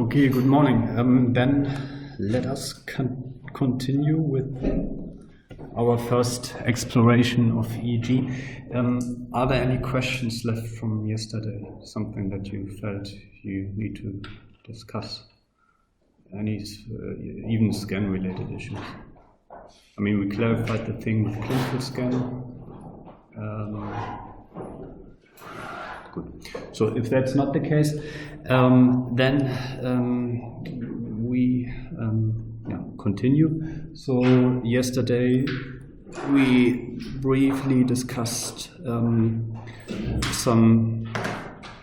Okay, good morning. Then let us continue with our first exploration of EEG. Are there any questions left from yesterday? Something that you felt you need to discuss? Any even scan-related issues? I mean, we clarified the thing with clinical scan. Good. So if that's not the case, then we continue. So yesterday we briefly discussed some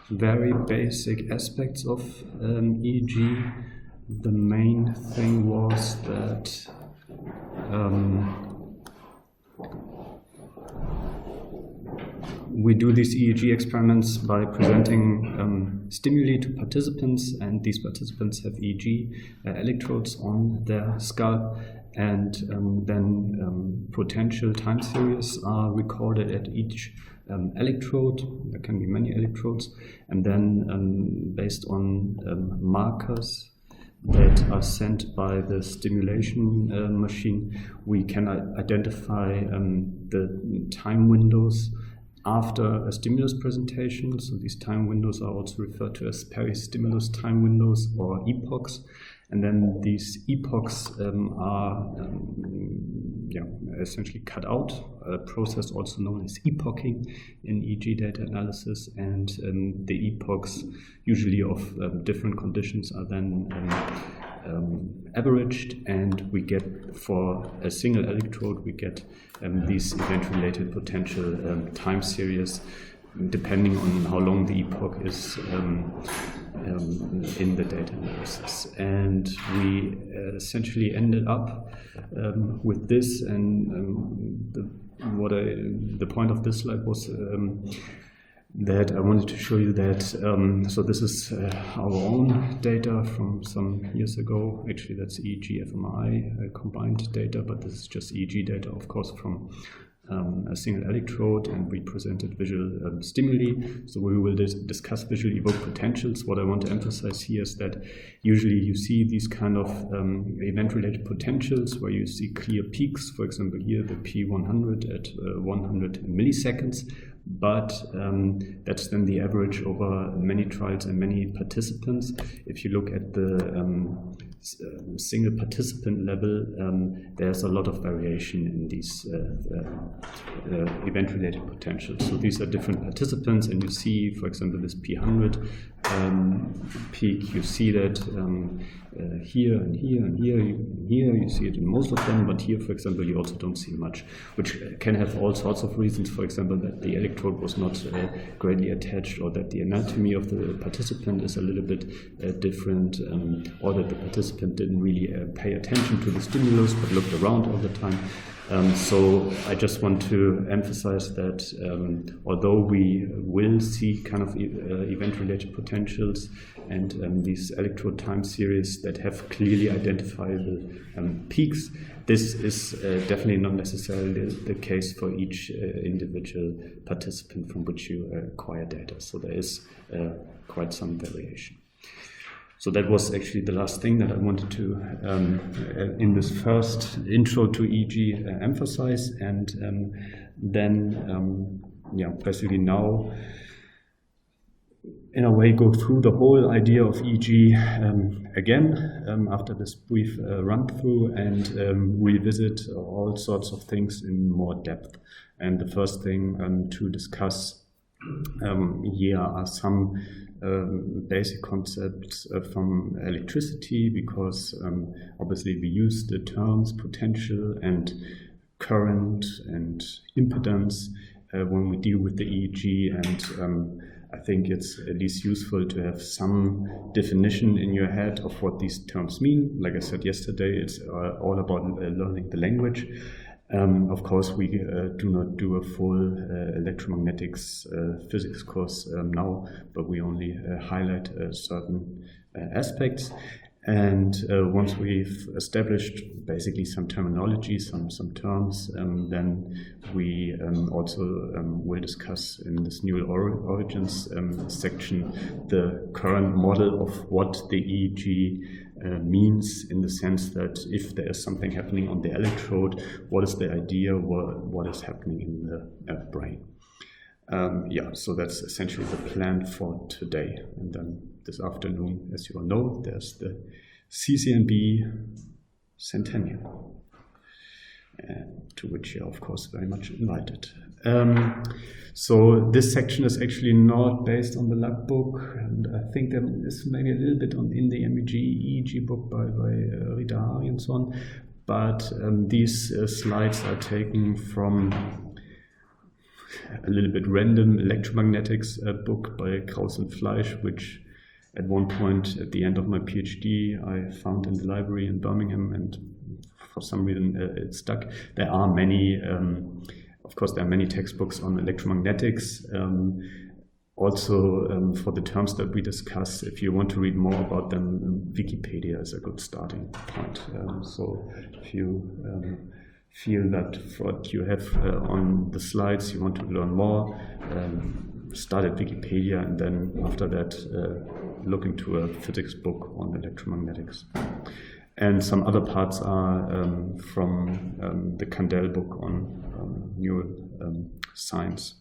very basic aspects of EEG. The main thing was that we do these EEG experiments by presenting stimuli to participants, and these participants have EEG electrodes on their scalp, and then potential time series are recorded at each electrode. There can be many electrodes, and then based on markers that are sent by the stimulation machine, we can identify the time windows after a stimulus presentation. So these time windows are also referred to as peristimulus time windows or epochs. And then these epochs are essentially cut out, a process also known as epoching in EEG data analysis. And the epochs, usually of different conditions, are then averaged, and we get, for a single electrode, we get these event-related potential time series, depending on how long the epoch is in the data analysis. And we essentially ended up with this, and the point of this slide was that I wanted to show you that, so this is our own data from some years ago. Actually, that's EEG fMRI combined data, but this is just EEG data, of course, from a single electrode, and we presented visual stimuli. So we will discuss visually evoked potentials. What I want to emphasize here is that usually you see these kind of event-related potentials where you see clear peaks. For example, here the P100 at 100 milliseconds. But that's then the average over many trials and many participants. If you look at the single participant level, there's a lot of variation in these event-related potentials. So these are different participants, and you see, for example, this P100 peak, you see that here and here and here, you see it in most of them, but here, for example, you also don't see much, which can have all sorts of reasons. For example, that the electrode was not greatly attached, or that the anatomy of the participant is a little bit different, or that the participant didn't really pay attention to the stimulus but looked around all the time. So I just want to emphasize that although we will see kind of event-related potentials and these electrode time series that have clearly identifiable peaks, this is definitely not necessarily the case for each individual participant from which you acquire data. So there is quite some variation. So that was actually the last thing that I wanted to, in this first intro to EEG, emphasize. And then, basically now, in a way, go through the whole idea of EEG again, after this brief run-through, and revisit all sorts of things in more depth. And the first thing to discuss here are some basic concepts from electricity, because obviously we use the terms potential and current and impedance when we deal with the EEG, and I think it's at least useful to have some definition in your head of what these terms mean. Like I said yesterday, it's all about learning the language. Of course, we do not do a full electromagnetics physics course now, but we only highlight certain aspects. And once we've established basically some terminology, some terms, then we also will discuss in this new origins section the current model of what the EEG means, in the sense that if there is something happening on the electrode, what is the idea, what is happening in the brain. So that's essentially the plan for today. And then this afternoon, as you all know, there's the CCNB Centennial, to which you're of course very much invited. So this section is actually not based on the lab book, and I think there is maybe a little bit in the EEG book by Rita Hari and so on, but these slides are taken from a little bit random electromagnetics book by Kraus and Fleisch, which at one point at the end of my PhD I found in the library in Birmingham, and for some reason it stuck. There are many, of course, there are many textbooks on electromagnetics. Also, for the terms that we discuss, if you want to read more about them, Wikipedia is a good starting point. So if you feel that what you have on the slides, you want to learn more, start at Wikipedia, and then after that look into a physics book on electromagnetics. And some other parts are from the Kandel book on neuroscience,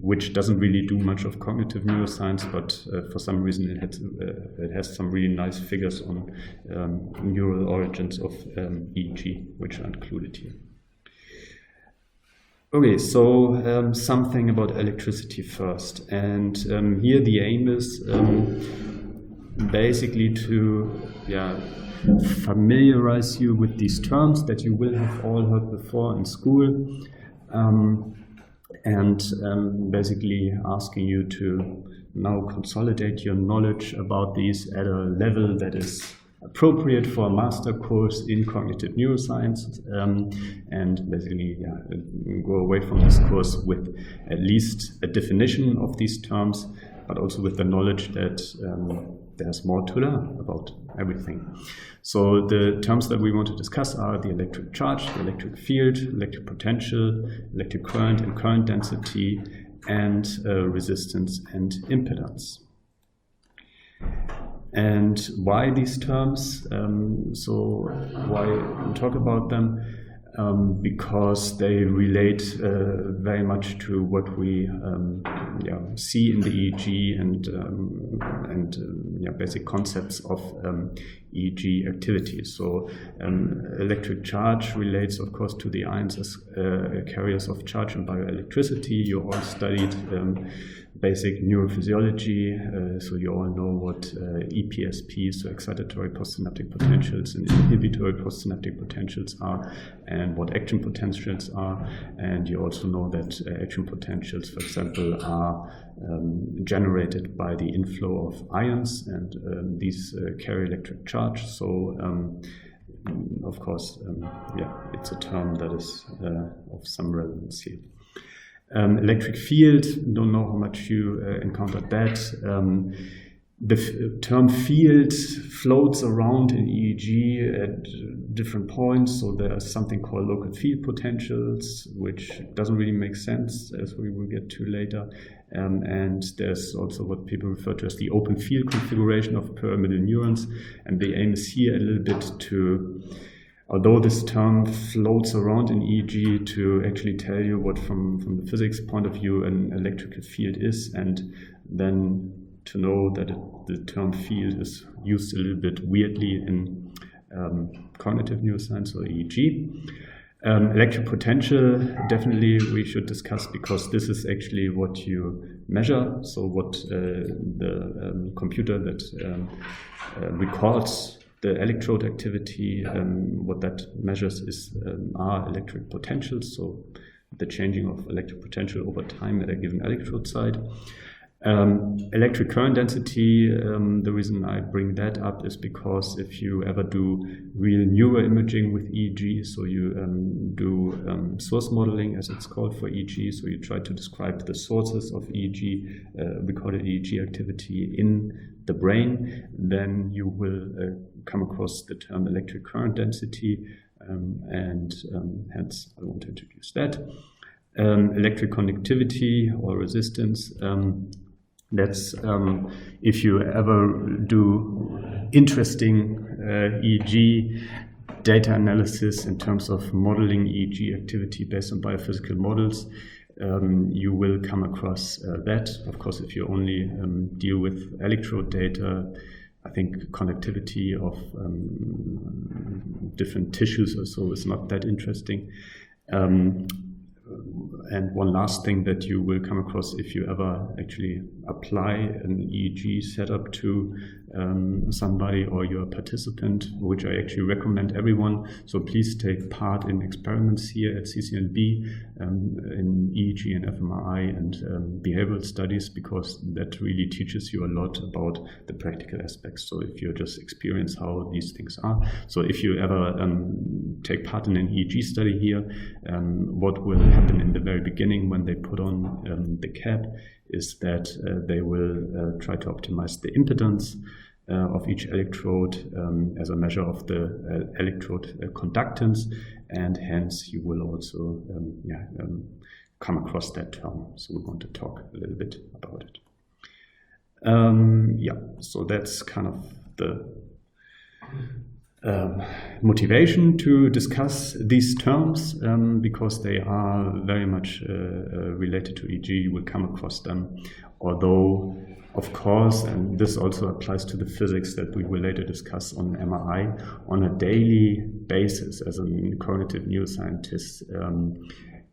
which doesn't really do much of cognitive neuroscience, but for some reason it has some really nice figures on neural origins of EEG, which are included here. Okay, so something about electricity first, and here the aim is basically to familiarize you with these terms that you will have all heard before in school. And basically asking you to now consolidate your knowledge about these at a level that is appropriate for a master course in cognitive neuroscience, and basically go away from this course with at least a definition of these terms, but also with the knowledge that there's more to learn about everything. So the terms that we want to discuss are the electric charge, the electric field, electric potential, electric current and current density, and resistance and impedance. And why these terms? So why talk about them? Because they relate very much to what we see in the EEG and basic concepts of EEG activity. So electric charge relates, of course, to the ions as carriers of charge and bioelectricity. You all studied basic neurophysiology, so you all know what EPSP, so excitatory postsynaptic potentials, and inhibitory postsynaptic potentials are, and what action potentials are. And you also know that action potentials, for example, are generated by the inflow of ions, and these carry electric charge. So of course, it's a term that is of some relevance here. Electric field, don't know how much you encountered that. The term field floats around in EEG at different points. So there's something called local field potentials, which doesn't really make sense, as we will get to later. And there's also what people refer to as the open field configuration of pyramidal neurons. And the aim is here a little bit to, although this term floats around in EEG, to actually tell you what from the physics point of view an electrical field is, and then to know that the term field is used a little bit weirdly in cognitive neuroscience or EEG. Electric potential, definitely we should discuss, because this is actually what you measure. So what the computer that records the electrode activity, what that measures are electric potentials, so the changing of electric potential over time at a given electrode site. Electric current density, the reason I bring that up is because if you ever do real neuroimaging with EEG, so you do source modeling, as it's called, for EEG, so you try to describe the sources of EEG, recorded EEG activity in the brain, then you will come across the term electric current density, and hence I want to introduce that. Electric conductivity or resistance. That's if you ever do interesting EEG data analysis in terms of modeling EEG activity based on biophysical models, you will come across that. Of course, if you only deal with electrode data, I think conductivity of different tissues or so is not that interesting. And one last thing that you will come across if you ever actually apply an EEG setup to somebody or your participant, which I actually recommend everyone. So please take part in experiments here at CCNB in EEG and fMRI and behavioral studies, because that really teaches you a lot about the practical aspects. So if you just experience how these things are. So if you ever take part in an EEG study here, what will happen in the very beginning when they put on the cap is that they will try to optimize the impedance of each electrode as a measure of the electrode conductance, and hence you will also come across that term. So we want to talk a little bit about it. So that's kind of the motivation to discuss these terms, because they are very much related to EEG. You will come across them, although of course, and this also applies to the physics that we will later discuss on MRI, on a daily basis as a cognitive neuroscientist,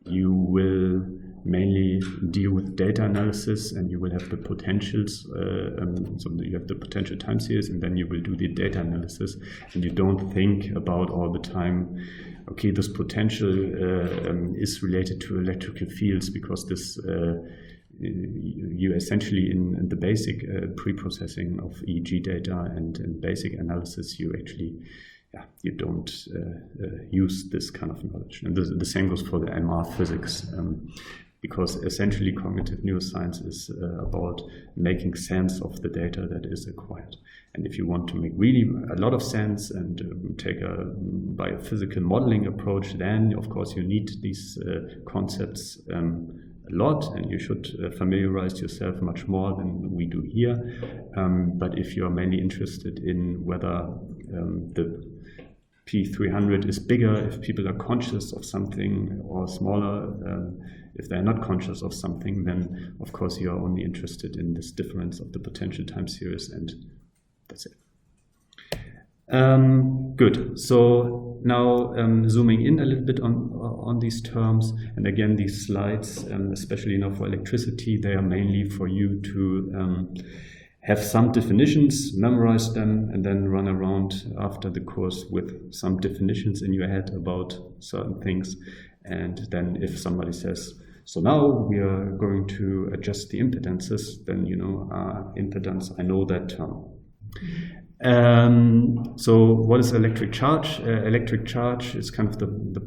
you will mainly deal with data analysis, and you will have the potentials, so you have the potential time series, and then you will do the data analysis, and you don't think about all the time, okay, this potential is related to electrical fields, because this you essentially in the basic pre-processing of EEG data and in basic analysis, you actually you don't use this kind of knowledge. And the same goes for the MR physics, because essentially cognitive neuroscience is about making sense of the data that is acquired. And if you want to make really a lot of sense and take a biophysical modeling approach, then of course you need these concepts a lot, and you should familiarize yourself much more than we do here. But if you are mainly interested in whether the P300 is bigger if people are conscious of something, or smaller if they're not conscious of something, then of course you are only interested in this difference of the potential time series, and that's it. Good. So now zooming in a little bit on these terms, and again these slides, especially now for electricity, they are mainly for you to have some definitions, memorize them, and then run around after the course with some definitions in your head about certain things. And then if somebody says, so now we are going to adjust the impedances, then you know, impedance, I know that term. So what is electric charge? Electric charge is kind of the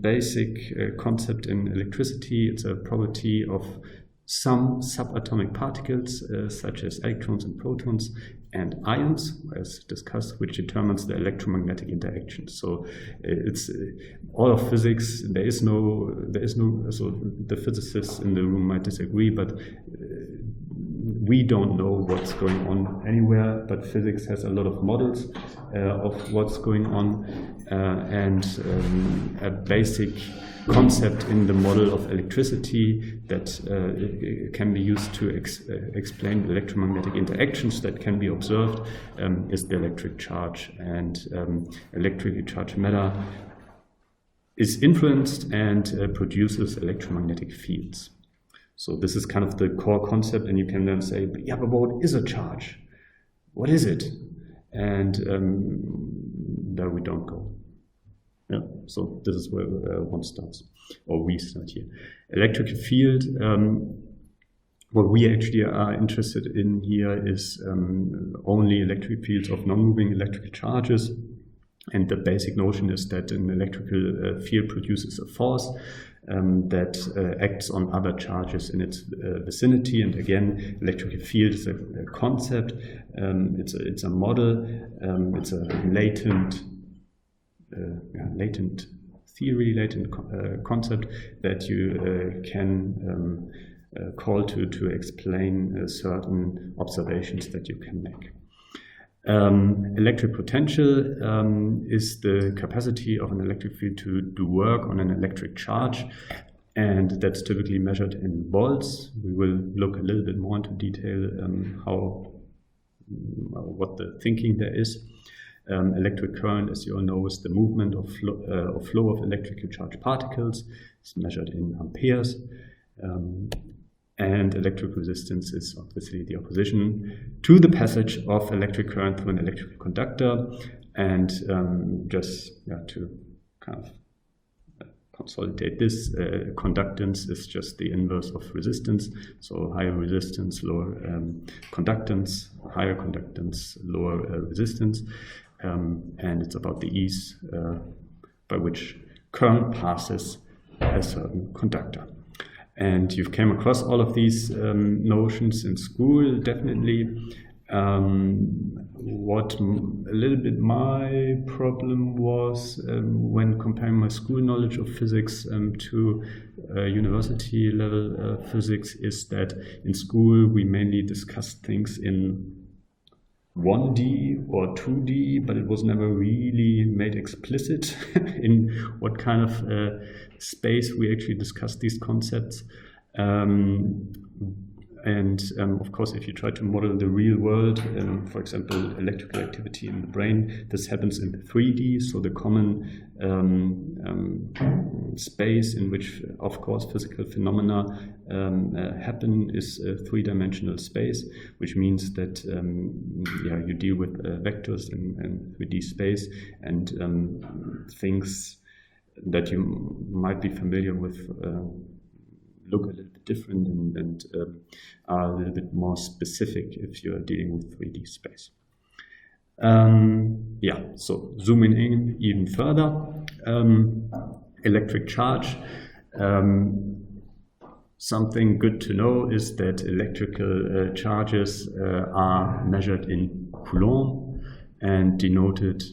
basic concept in electricity. It's a property of some subatomic particles, such as electrons and protons and ions, as discussed, which determines the electromagnetic interaction. So it's all of physics. There is no. So the physicists in the room might disagree, but we don't know what's going on anywhere. But physics has a lot of models of what's going on, and a basic concept in the model of electricity that can be used to explain electromagnetic interactions that can be observed is the electric charge. And electrically charged matter is influenced and produces electromagnetic fields. So this is kind of the core concept, and you can then say, yeah, but what is a charge? What is it? And there we don't go. Yeah, so this is where one starts, or we start here. Electric field, what we actually are interested in here is only electric fields of non-moving electrical charges. And the basic notion is that an electrical field produces a force that acts on other charges in its vicinity. And again, electrical field is a concept. It's a model. It's a latent theory, latent concept that you can call to explain certain observations that you can make. Electric potential is the capacity of an electric field to do work on an electric charge, and that's typically measured in volts. We will look a little bit more into detail what the thinking there is. Electric current, as you all know, is the movement of flow of electrically charged particles. It's measured in amperes. And electric resistance is obviously the opposition to the passage of electric current through an electrical conductor. And to kind of consolidate this, conductance is just the inverse of resistance. So higher resistance, lower conductance, higher conductance, lower resistance. And it's about the ease by which current passes a certain conductor. And you've came across all of these notions in school, definitely. What a little bit my problem was when comparing my school knowledge of physics to university level physics is that in school we mainly discussed things in 1D or 2D, but it was never really made explicit in what kind of space we actually discuss these concepts. Of course, if you try to model the real world, for example, electrical activity in the brain, this happens in 3D. So the common space in which, of course, physical phenomena happen is a three-dimensional space, which means that you deal with vectors in 3D space, and things that you might be familiar with look a little bit different and are a little bit more specific if you're dealing with 3D space. So zooming in even further, electric charge. Something good to know is that electrical charges are measured in Coulomb and denoted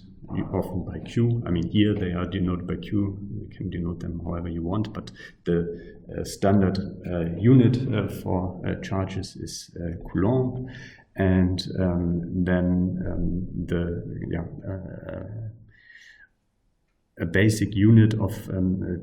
often by Q. I mean, here they are denoted by Q. You can denote them however you want, but the standard unit for charges is Coulomb, and a basic unit of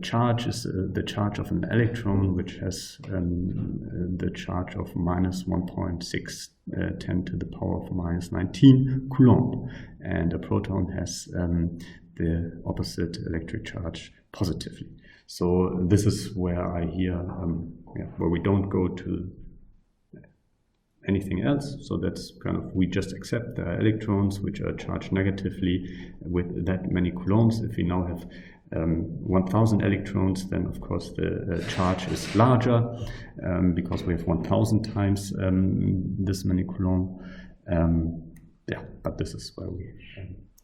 charge is the charge of an electron, which has the charge of minus 1.610 to the power of minus 19 Coulomb. And a proton has the opposite electric charge positively. So this is where I hear, where we don't go to anything else. So that's kind of, we just accept the electrons which are charged negatively with that many coulombs. If we now have 1,000 electrons, then of course the charge is larger because we have 1,000 times this many coulomb. But this is where we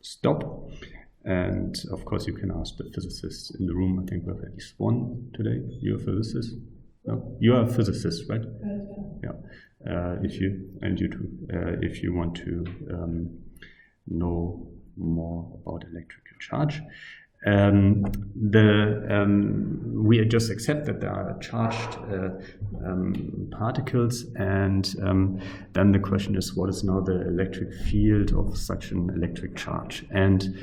stop. And of course you can ask the physicists in the room. I think we have at least one today. You're a physicist? No? You are a physicist, right? Yeah. If you want to know more about electrical charge, we just accept that there are charged particles, and then the question is, what is now the electric field of such an electric charge? And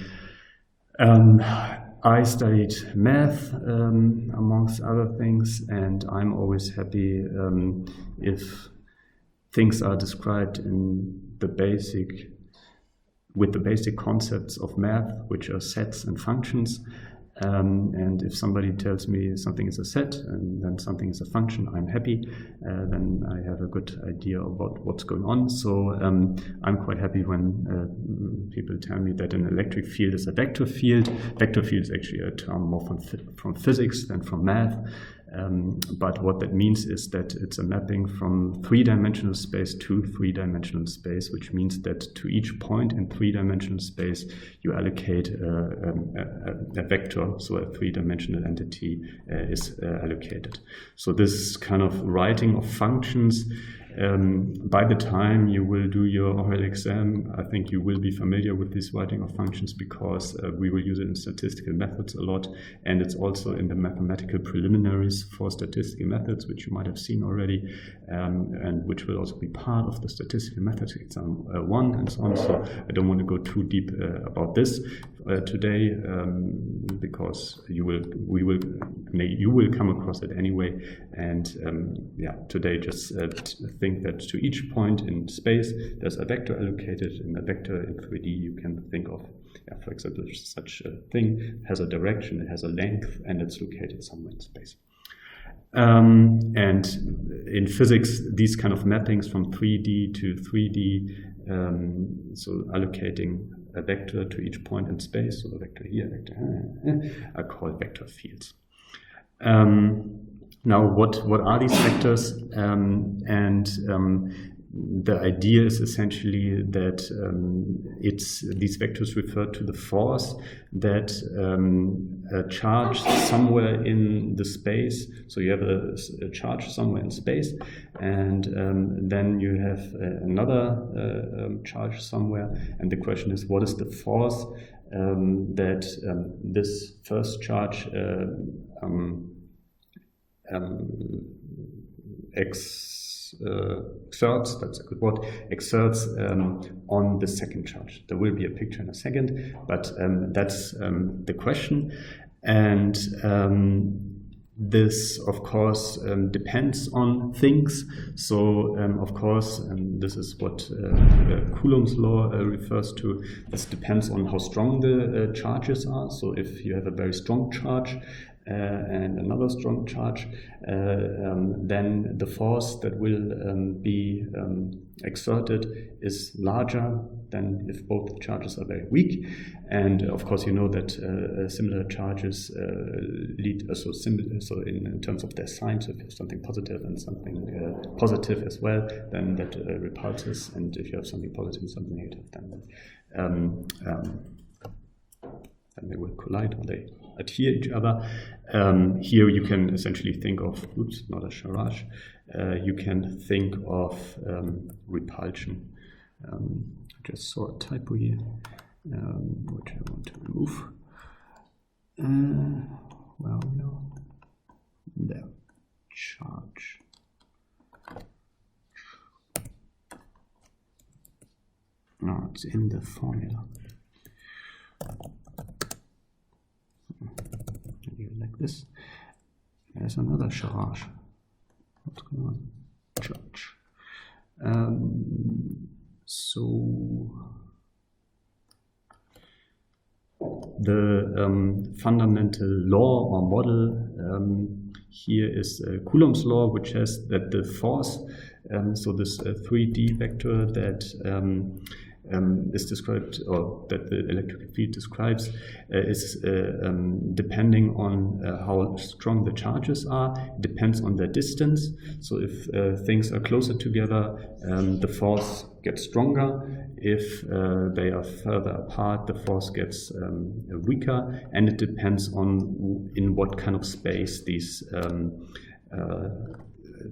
I studied math, amongst other things, and I'm always happy if things are described in with the basic concepts of math, which are sets and functions. And if somebody tells me something is a set and then something is a function, I'm happy. Then I have a good idea about what's going on. So I'm quite happy when people tell me that an electric field is a vector field. Vector field is actually a term more from physics than from math. But what that means is that it's a mapping from 3-dimensional space to 3-dimensional space, which means that to each point in 3-dimensional space, you allocate a vector, so a 3-dimensional entity is allocated. So this kind of writing of functions, by the time you will do your oral exam, I think you will be familiar with this writing of functions, because we will use it in statistical methods a lot, and it's also in the mathematical preliminaries for statistical methods, which you might have seen already, and which will also be part of the statistical methods exam 1 and so on. So I don't want to go too deep about this today, because you will come across it anyway. And yeah, today just think that to each point in space there's a vector allocated, and a vector in 3D you can think of, for example, such a thing has a direction, it has a length, and it's located somewhere in space. And in physics, these kind of mappings from 3D to 3D, so allocating a vector to each point in space, so the vector here, vector here, are called vector fields. Now, what are these vectors? The idea is essentially that these vectors refer to the force that a charge somewhere in the space. So you have a charge somewhere in space, and then you have another charge somewhere. And the question is, what is the force that this first charge exerts, that's a good word, exerts on the second charge. There will be a picture in a second, but that's the question. And this, of course, depends on things. So, of course, this is what Coulomb's law refers to. This depends on how strong the charges are. So if you have a very strong charge, and another strong charge, then the force that will be exerted is larger than if both charges are very weak. And of course, you know that similar charges lead so in terms of their sign. So if you have something positive and something positive as well, then that repulses. And if you have something positive and something negative, then they will collide, or they adhere each other. Here you can essentially think of, oops, not a charge, you can think of repulsion. I just saw a typo here, which I want to remove. Well, no, there, charge. No, it's in the formula. Like this. There's another charge. What's going on? Charge. So the fundamental law or model here is Coulomb's law, which says that the force, so this 3D vector that is described, or that the electric field describes, is depending on how strong the charges are. It depends on their distance. So if things are closer together, the force gets stronger. If they are further apart, the force gets weaker, and it depends on in what kind of space these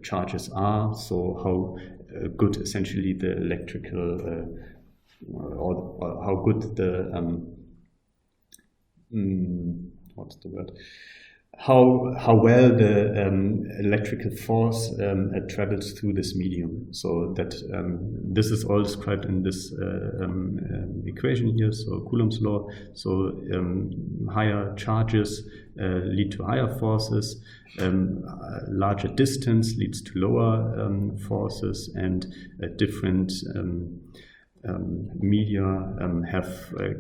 charges are. So how good essentially the electrical or how good the what's the word? How well the electrical force travels through this medium. So that this is all described in this equation here. So Coulomb's law. So higher charges lead to higher forces. Larger distance leads to lower forces, and different media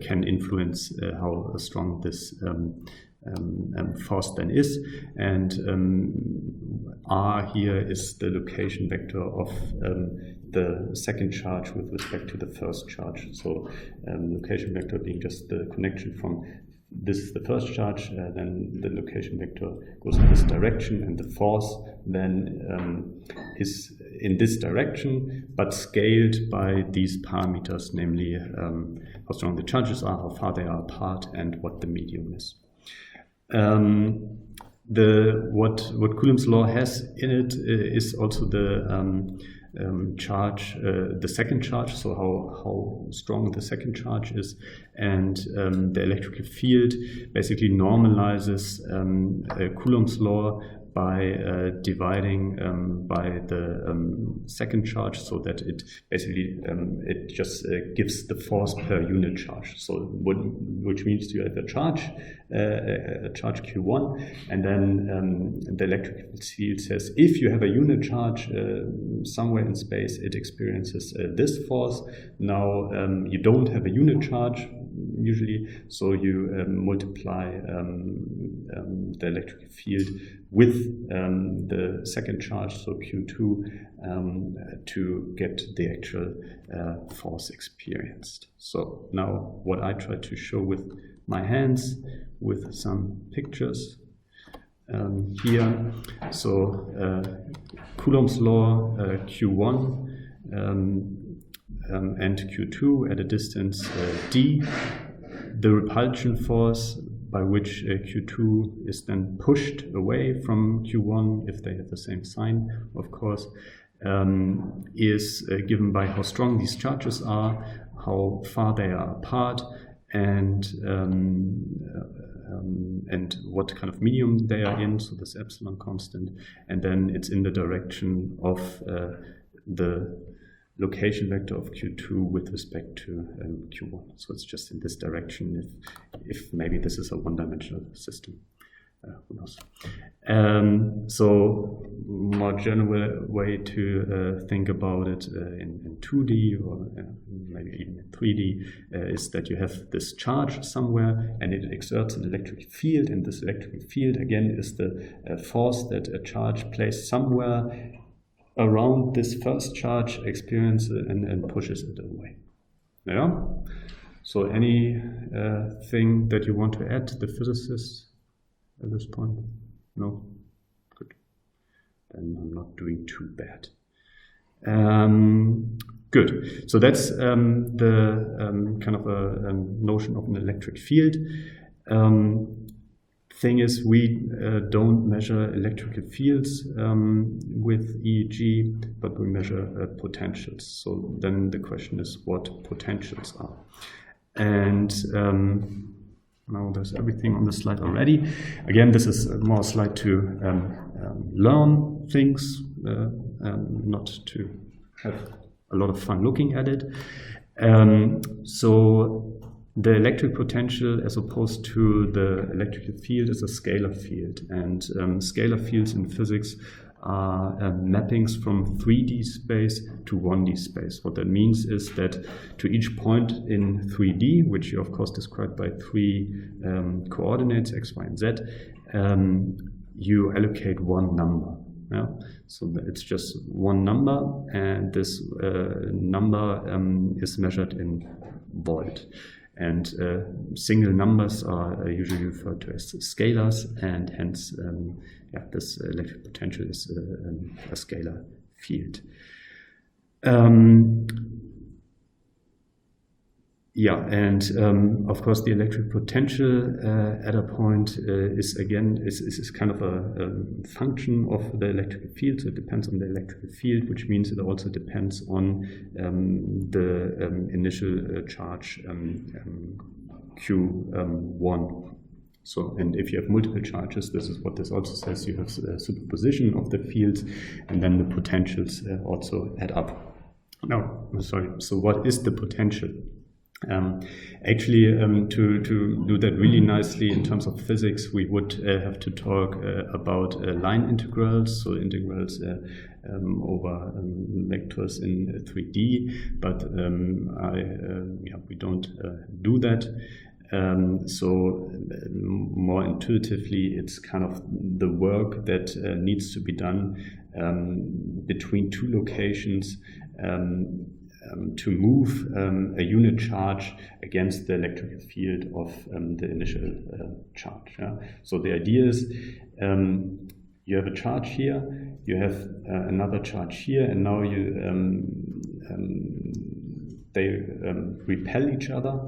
can influence how strong this force then is. And R here is the location vector of the second charge with respect to the first charge. So location vector being just the connection from this is the first charge, then the location vector goes in this direction, and the force then is in this direction, but scaled by these parameters, namely how strong the charges are, how far they are apart, and what the medium is. What Coulomb's law has in it is also the charge, the second charge, so how strong the second charge is, and the electrical field basically normalizes Coulomb's law by dividing by the second charge, so that it basically it just gives the force per unit charge. So which means you have a charge Q1, and then the electrical field says if you have a unit charge somewhere in space, it experiences this force. Now you don't have a unit charge usually, so you multiply the electric field with the second charge, so Q2, to get the actual force experienced. So now what I try to show with my hands with some pictures here. So Coulomb's law, Q1 and Q2 at a distance d, the repulsion force by which Q2 is then pushed away from Q1, if they have the same sign, of course, is given by how strong these charges are, how far they are apart, and what kind of medium they are in, so this epsilon constant, and then it's in the direction of the location vector of Q2 with respect to Q1. So it's just in this direction, if maybe this is a one-dimensional system. Who knows? So more general way to think about it in 2D or maybe even in 3D is that you have this charge somewhere and it exerts an electric field, and this electric field again is the force that a charge placed somewhere around this first charge experiences and pushes it away. Yeah? So any thing that you want to add, the physicists, at this point? No? Good. Then I'm not doing too bad. Good. So that's the kind of a notion of an electric field. Thing is, we don't measure electrical fields with EEG, but we measure potentials. So then the question is what potentials are. And now there's everything on the slide already. Again, this is more a slide to learn things, not to have a lot of fun looking at it. So the electric potential, as opposed to the electrical field, is a scalar field. And scalar fields in physics are mappings from 3D space to 1D space. What that means is that to each point in 3D, which you of course describe by 3 coordinates, x, y, and z, you allocate one number. Yeah? So it's just one number, and this number is measured in volt. And single numbers are usually referred to as scalars, and hence this electric potential is a scalar field. Of course the electric potential at a point is kind of a function of the electric field. So it depends on the electric field, which means it also depends on the initial charge Q1. So, and if you have multiple charges, this is what this also says, you have superposition of the fields, and then the potentials also add up. So what is the potential? Actually, to do that really nicely in terms of physics, we would have to talk about line integrals, so integrals over vectors in 3D, but we don't do that. So more intuitively, it's kind of the work that needs to be done between two locations to move a unit charge against the electrical field of the initial charge. Yeah? So the idea is you have a charge here, you have another charge here, and now they repel each other,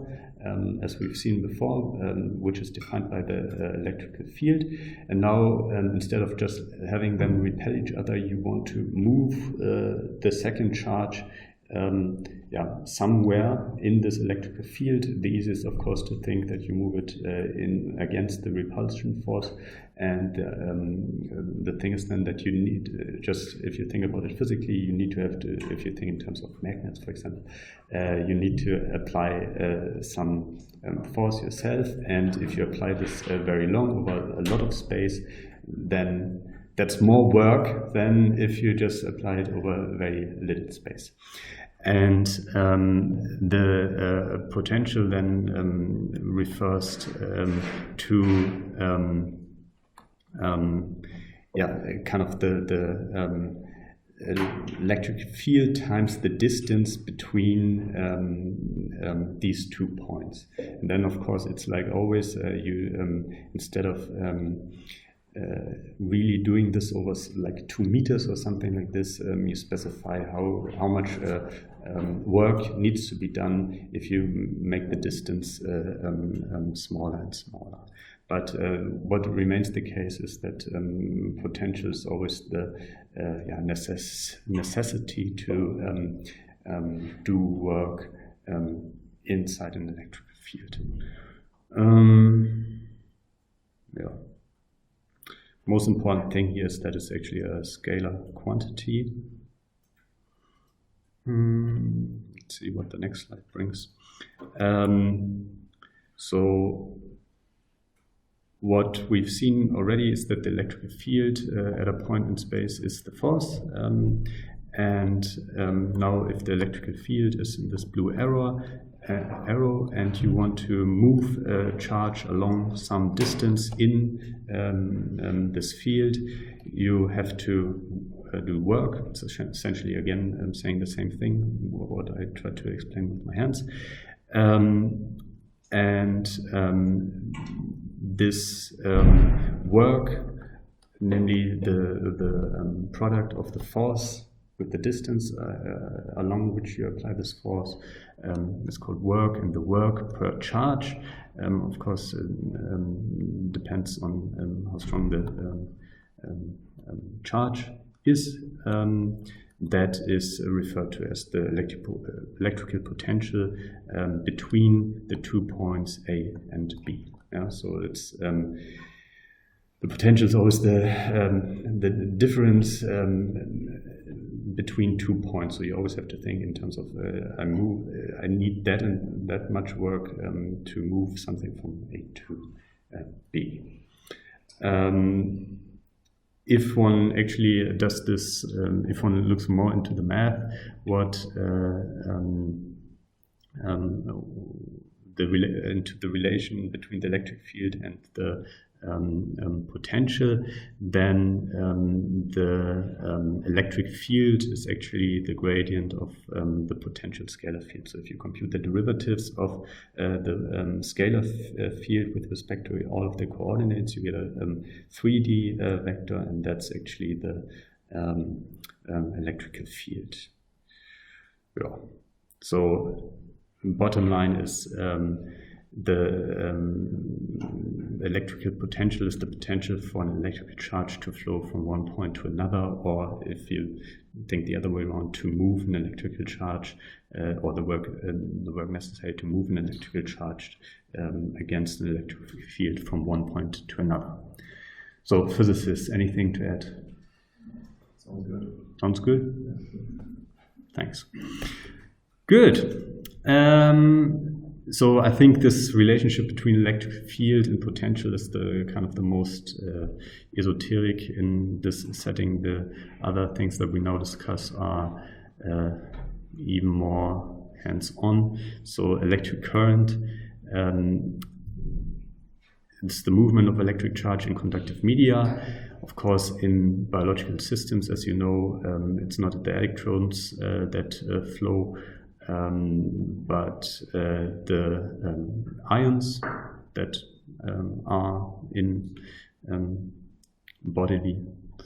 as we've seen before, which is defined by the electrical field. And now, instead of just having them repel each other, you want to move the second charge somewhere in this electrical field. The easiest, of course, to think that you move it in against the repulsion force. And the thing is then that you need, just if you think about it physically, you need to have to, if you think in terms of magnets, for example, you need to apply some force yourself. And if you apply this very long over a lot of space, then that's more work than if you just apply it over very little space. And the potential then refers to kind of the electric field times the distance between these 2 points. And then, of course, it's like always, you instead of really doing this over like 2 meters or something like this, you specify how much work needs to be done if you make the distance smaller and smaller. But what remains the case is that potential is always the necessity to do work inside an electrical field. Most important thing here is that it's actually a scalar quantity. Let's see what the next slide brings. So what we've seen already is that the electrical field at a point in space is the force. Now if the electrical field is in this blue arrow and you want to move a charge along some distance in this field, you have to do work. It's essentially, again, I'm saying the same thing, what I tried to explain with my hands. This work, namely the product of the force with the distance along which you apply this force, is called work, and the work per charge, of course, depends on how strong the charge is. That is referred to as the electrical potential between the 2 points A and B. Yeah, so it's the potential is always the difference between 2 points. So you always have to think in terms of I need that and that much work to move something from A to B. If one actually does this, if one looks more into the math, into the relation between the electric field and the potential, then the electric field is actually the gradient of the potential scalar field. So if you compute the derivatives of the scalar field with respect to all of the coordinates, you get a 3D vector, and that's actually the electrical field. Yeah. So bottom line is the electrical potential is the potential for an electrical charge to flow from one point to another, or if you think the other way around, to move an electrical charge, or the work necessary to move an electrical charge against an electric field from one point to another. So, physicists, anything to add? Sounds good. Sounds good? Yeah. Thanks. Good. So I think this relationship between electric field and potential is the kind of the most esoteric in this setting. The other things that we now discuss are even more hands-on. So electric current, it's the movement of electric charge in conductive media. Of course, in biological systems, as you know, it's not the electrons that flow but the ions that are in bodily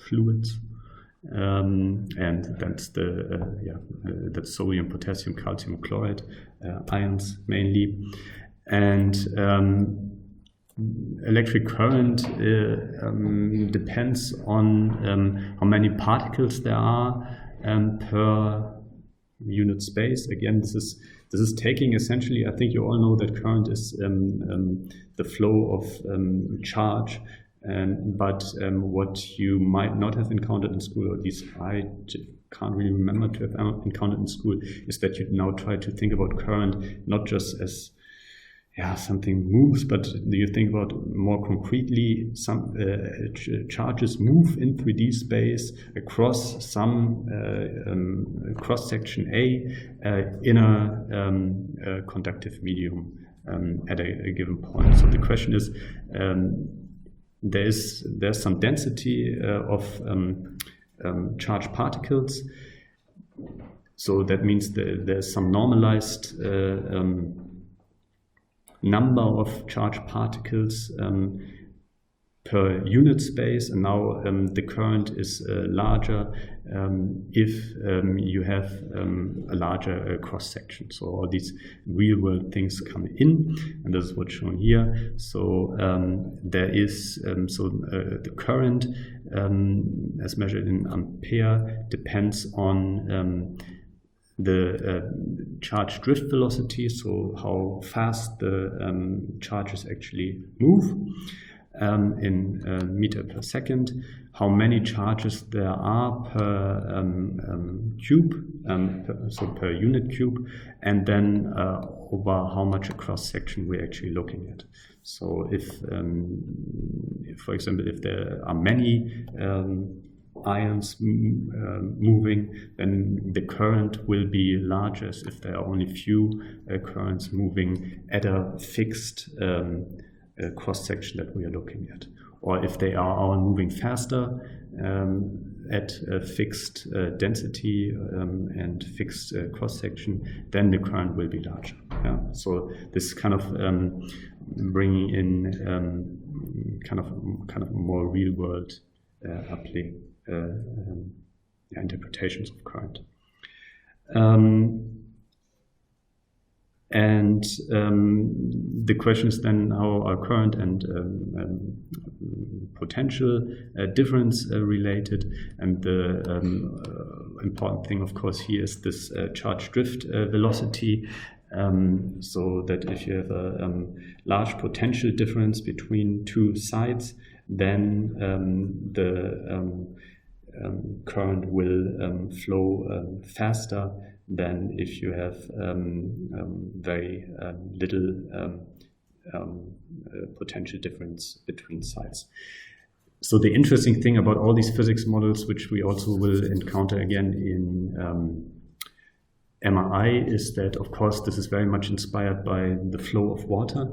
fluids, and that's that's sodium, potassium, calcium chloride ions mainly, and electric current depends on how many particles there are per unit space. Again, this is taking essentially, I think you all know that current is the flow of charge, but what you might not have encountered in school, or at least I can't really remember to have encountered in school, is that you now try to think about current not just as something moves, but you think about more concretely, some charges move in 3D space across some cross-section A in a conductive medium at a given point. So the question is, there's some density of charged particles. So that means there's some normalized number of charged particles per unit space, and now the current is larger if you have a larger cross section. So all these real world things come in, and this is what's shown here. So there is the current as measured in ampere depends on the charge drift velocity, so how fast the charges actually move in meter per second, how many charges there are per cube, so per unit cube, and then over how much a cross section we're actually looking at. So if for example, if there are many ions moving, then the current will be larger as if there are only few currents moving at a fixed cross-section that we are looking at. Or if they are all moving faster at a fixed density and fixed cross-section, then the current will be larger. Yeah? So this kind of bringing in kind of more real-world interpretations of current. And the question is then how are current and potential difference related, and the important thing of course here is this charge drift velocity, so that if you have a large potential difference between two sides, then the current will flow faster than if you have very little potential difference between sides. So the interesting thing about all these physics models, which we also will encounter again in MRI, is that of course this is very much inspired by the flow of water,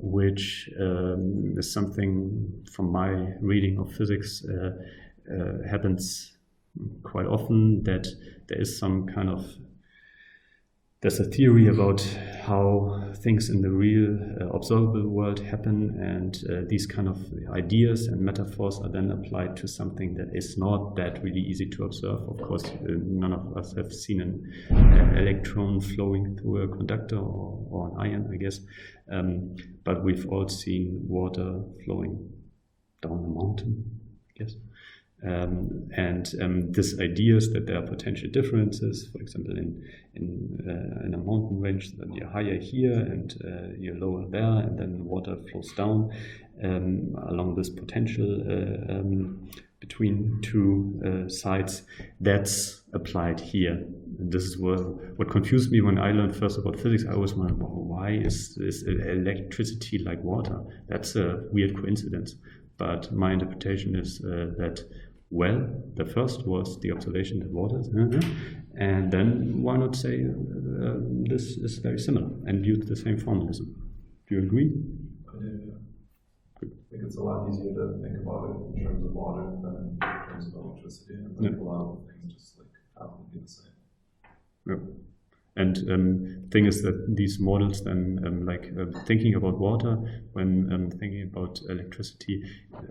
which is something from my reading of physics happens quite often, that there is some kind of, there's a theory about how things in the real observable world happen, and these kind of ideas and metaphors are then applied to something that is not that really easy to observe. Of course, none of us have seen an electron flowing through a conductor or an ion, I guess, but we've all seen water flowing down a mountain, I guess. And this idea is that there are potential differences, for example, in a mountain range, that you're higher here and you're lower there, and then water flows down along this potential between two sides. That's applied here. And this is what confused me when I learned first about physics. I always wondered, why is electricity like water? That's a weird coincidence. But my interpretation is that, well, the first was the observation that water is, and then why not say this is very similar and use the same formalism? Do you agree? Yeah. I think it's a lot easier to think about it in terms of water than in terms of electricity, and like a lot of things just like happen to be the same. Yeah. And thing is that these models then, thinking about water, when thinking about electricity,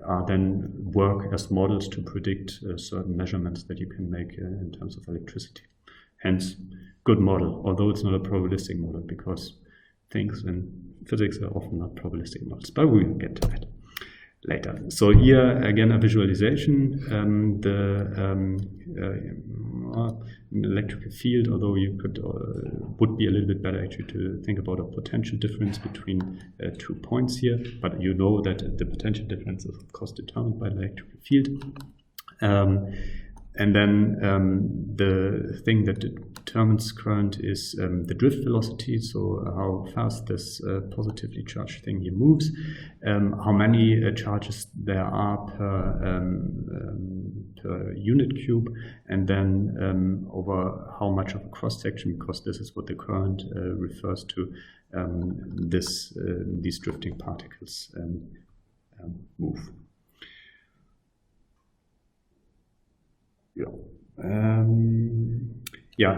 are then work as models to predict certain measurements that you can make in terms of electricity. Hence, good model, although it's not a probabilistic model, because things in physics are often not probabilistic models, but we will get to that later. So here again a visualization, electrical field, although you could would be a little bit better actually to think about a potential difference between 2 points here, but you know that the potential difference is of course determined by the electrical field. And then the thing that determines current is the drift velocity, so how fast this positively charged thing here moves, how many charges there are per unit cube, and then over how much of a cross-section, because this is what the current refers to, these drifting particles move.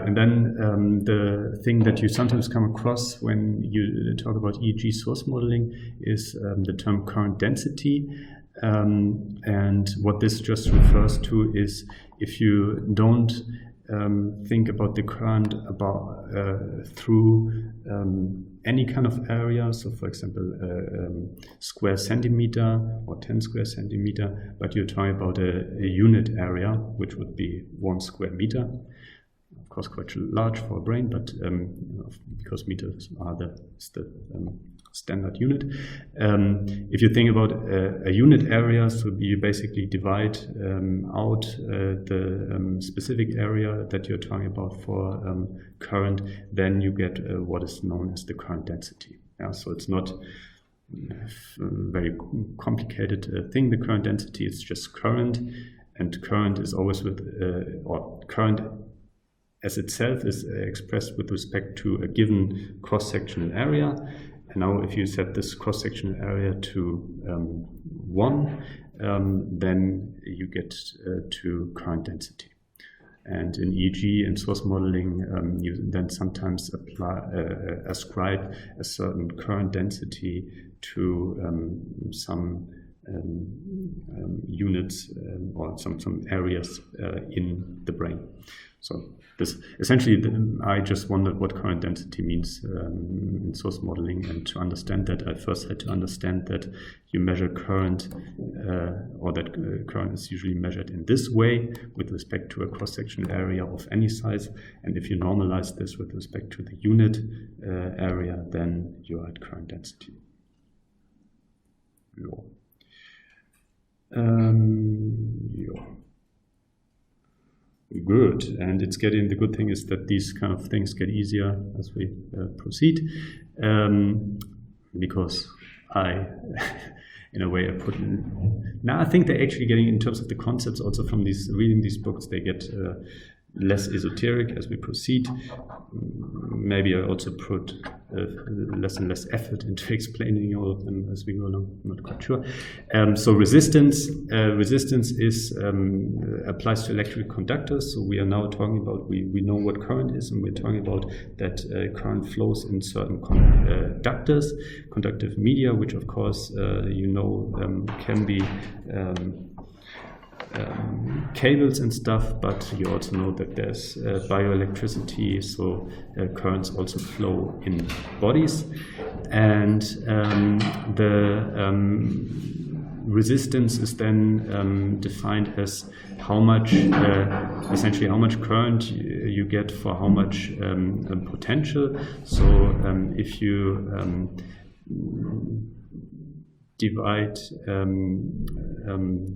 And then the thing that you sometimes come across when you talk about EEG source modeling is the term current density. And what this just refers to is if you don't think about the current through any kind of area, so for example square centimeter or 10 square centimeter, but you're talking about a unit area, which would be 1 square meter. Of course quite large for a brain, but because meters are the standard unit. If you think about a unit area, so you basically divide out the specific area that you're talking about for current, then you get what is known as the current density. Yeah, so it's not a very complicated thing. The current density is just current, and current is always with, or current as itself is expressed with respect to a given cross-sectional area. And now if you set this cross-sectional area to 1, then you get to current density. And in EEG and source modeling, you then sometimes ascribe a certain current density to some units or some areas in the brain. So this essentially, I just wondered what current density means in source modeling, and to understand that, I first had to understand that you measure current, or that current is usually measured in this way with respect to a cross-sectional area of any size, and if you normalize this with respect to the unit area, then you're at current density. Good, and it's getting, the good thing is that these kind of things get easier as we proceed, because in a way I put in, now I think they're actually getting, in terms of the concepts also from reading these books, they get less esoteric as we proceed. Maybe I also put less and less effort into explaining all of them as we go along. I'm not quite sure. So resistance is applies to electric conductors. So we are now talking about, we know what current is, and we're talking about that current flows in certain conductors, conductive media, which of course can be cables and stuff, but you also know that there's bioelectricity, so currents also flow in bodies, and the resistance is then defined as how much, essentially how much current you get for how much potential. So if you divide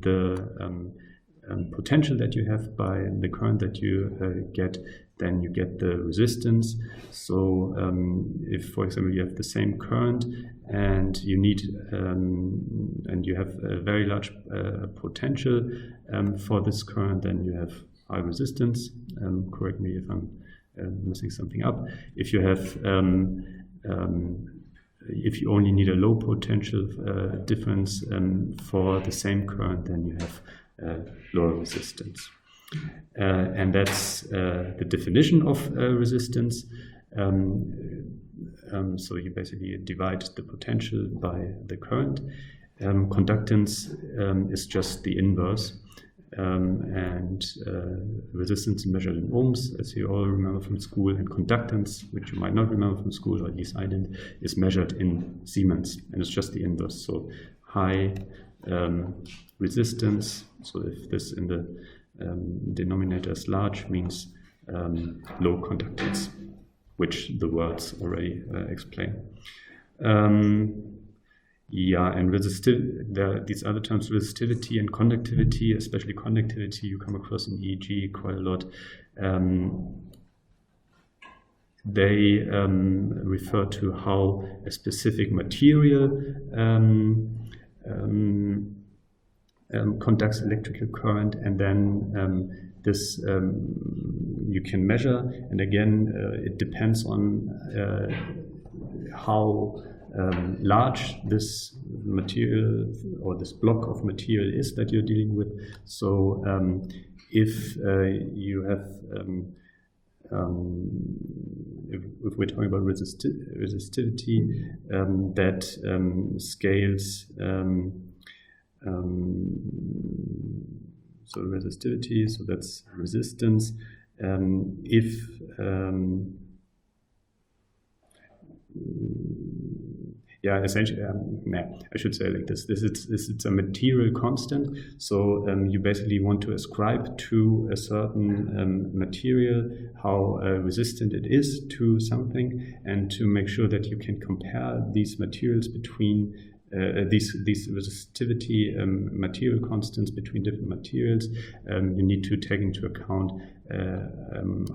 the potential that you have by the current that you get, then you get the resistance. So if, for example, you have the same current and you need and you have a very large potential for this current, then you have high resistance. Correct me if I'm messing something up. If you have if you only need a low potential difference for the same current, then you have lower resistance. And that's the definition of resistance. So you basically divide the potential by the current. Conductance is just the inverse. And resistance measured in ohms, as you all remember from school, and conductance, which you might not remember from school, or at least I didn't, is measured in Siemens, and it's just the inverse. So high resistance, so if this in the denominator is large, means low conductance, which the words already explain. Yeah, and these other terms, resistivity and conductivity, especially conductivity, you come across in EEG quite a lot. They refer to how a specific material conducts electrical current, and then this you can measure. And again, it depends on how large this material or this block of material is that you're dealing with. So if you have, if we're talking about resistivity, that scales, so resistivity, so that's resistance. If yeah, essentially, I should say like this. It's a material constant. So you basically want to ascribe to a certain material how resistant it is to something, and to make sure that you can compare these materials between these resistivity material constants between different materials. You need to take into account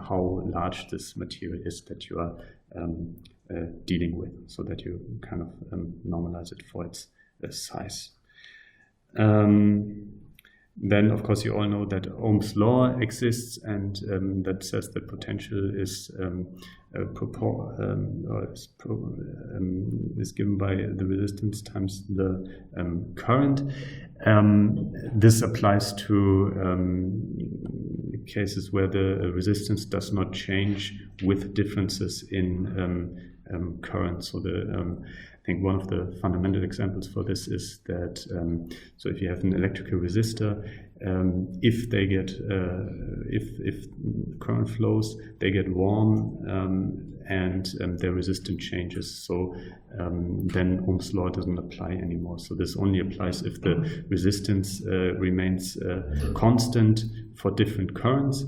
how large this material is that you are dealing with, so that you kind of normalize it for its size. Then, of course, you all know that Ohm's law exists, and that says that potential is is given by the resistance times the current. This applies to cases where the resistance does not change with differences in current. So I think one of the fundamental examples for this is that so if you have an electrical resistor, if they get if current flows, they get warm and their resistance changes. So then Ohm's law doesn't apply anymore. So this only applies if the resistance remains constant for different currents.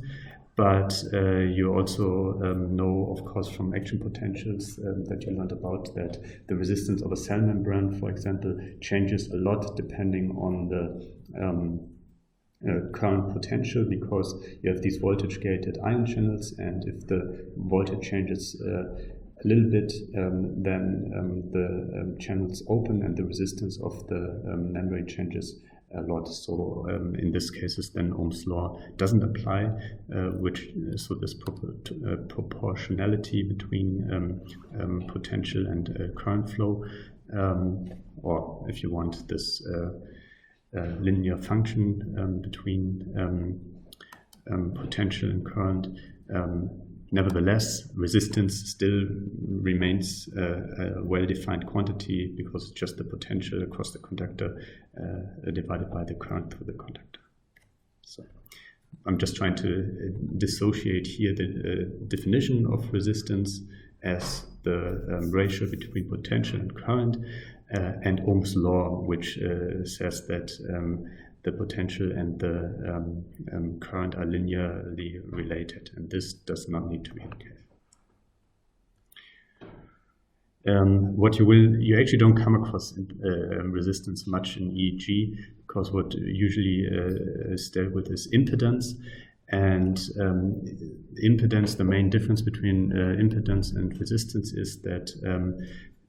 But you also know, of course, from action potentials that you learned about, that the resistance of a cell membrane, for example, changes a lot depending on the current potential, because you have these voltage-gated ion channels, and if the voltage changes a little bit, then the channels open and the resistance of the membrane changes a lot. So in this cases, then Ohm's law doesn't apply, so this proportionality between potential and current flow, or if you want, this linear function between potential and current. Nevertheless, resistance still remains a well-defined quantity, because it's just the potential across the conductor divided by the current through the conductor. So I'm just trying to dissociate here the definition of resistance as the ratio between potential and current, and Ohm's law, which says that the potential and the current are linearly related, and this does not need to be the case. What you actually don't come across resistance much in EEG, because what usually is dealt with is impedance. And impedance, the main difference between impedance and resistance is that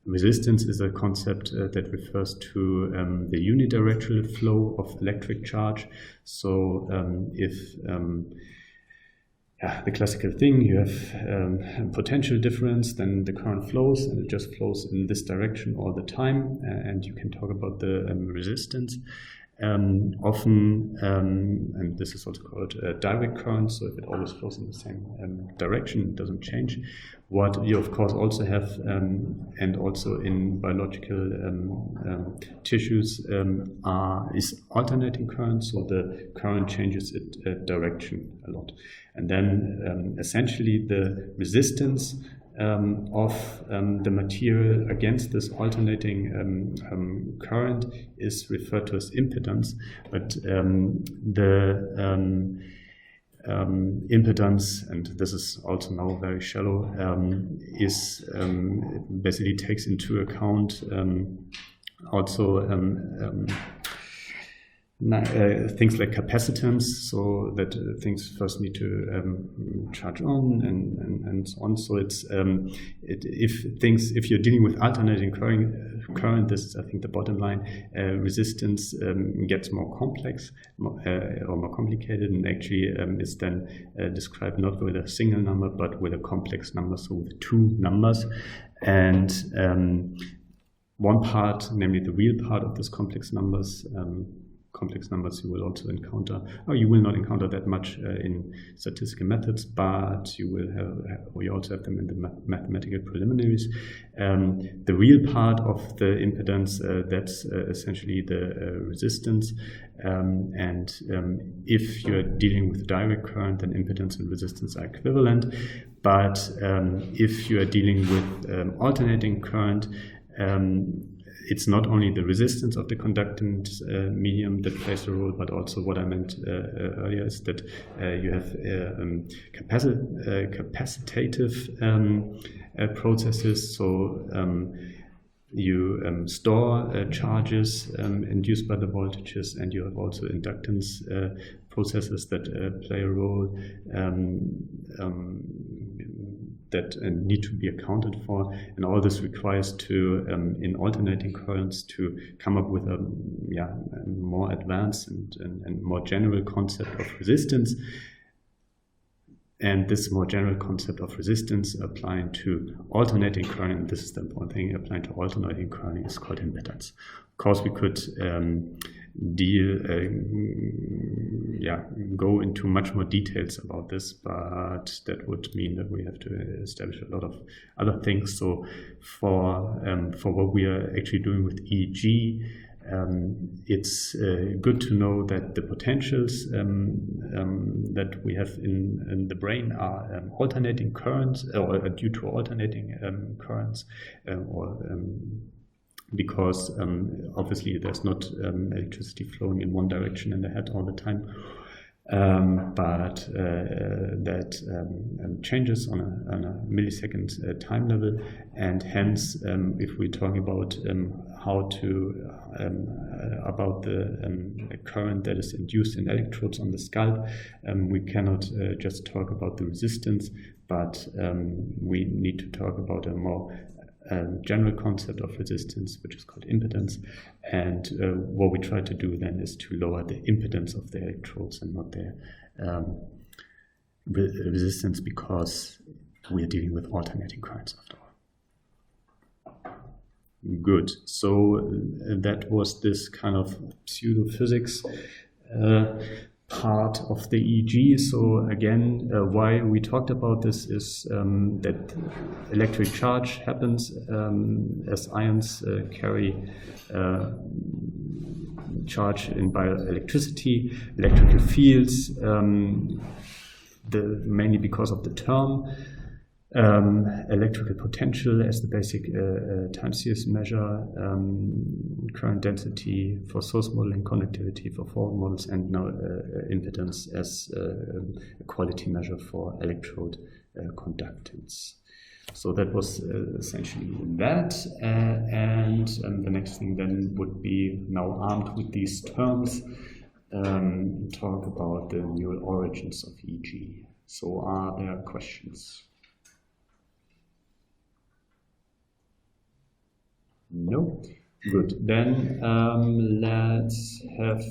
resistance is a concept that refers to the unidirectional flow of electric charge. So if the classical thing, you have potential difference, then the current flows, and it just flows in this direction all the time, and you can talk about the resistance. often, and this is also called direct current, so if it always flows in the same direction, it doesn't change. What you of course also have, and also in biological tissues, is alternating current, so the current changes its direction a lot. And then essentially the resistance of the material against this alternating current is referred to as impedance, but the impedance, and this is also now very shallow, is basically takes into account also things like capacitance, so that things first need to charge on and so on. So it's if you're dealing with alternating current, this is I think the bottom line. Resistance gets more complex or more complicated, and actually is then described not with a single number but with a complex number, so with two numbers. And one part, namely the real part of this complex numbers you will also encounter, or you will not encounter that much in statistical methods, but you will we also have them in the mathematical preliminaries. The real part of the impedance, that's essentially the resistance, and if you're dealing with direct current, then impedance and resistance are equivalent. But if you are dealing with alternating current, it's not only the resistance of the conductant medium that plays a role, but also what I meant earlier is that you have capacitative processes. So you store charges induced by the voltages, and you have also inductance processes that play a role that need to be accounted for, and all this requires to, in alternating currents, to come up with a more advanced and more general concept of resistance. And this more general concept of resistance applying to alternating current, and this is the important thing, applying to alternating current is called impedance. Of course, we could go into much more details about this, but that would mean that we have to establish a lot of other things. So for what we are actually doing with EEG, it's good to know that the potentials that we have in the brain are alternating currents, or due to alternating currents, because obviously there's not electricity flowing in one direction in the head all the time, but that changes on a millisecond time level, and hence if we're talking about how to about the current that is induced in electrodes on the scalp, we cannot just talk about the resistance, but we need to talk about a more general concept of resistance, which is called impedance. And what we try to do then is to lower the impedance of the electrodes and not their resistance, because we are dealing with alternating currents after all. Good. So that was this kind of pseudo-physics part of the EEG. So again, why we talked about this is that electric charge happens as ions carry charge by electricity, electrical fields, mainly because of the term. Electrical potential as the basic time series measure, current density for source modeling, conductivity for forward models, and now impedance as a quality measure for electrode conductance. So that was essentially that, and the next thing then would be, now armed with these terms, talk about the neural origins of EEG. So are there questions? No? Good. Then let's have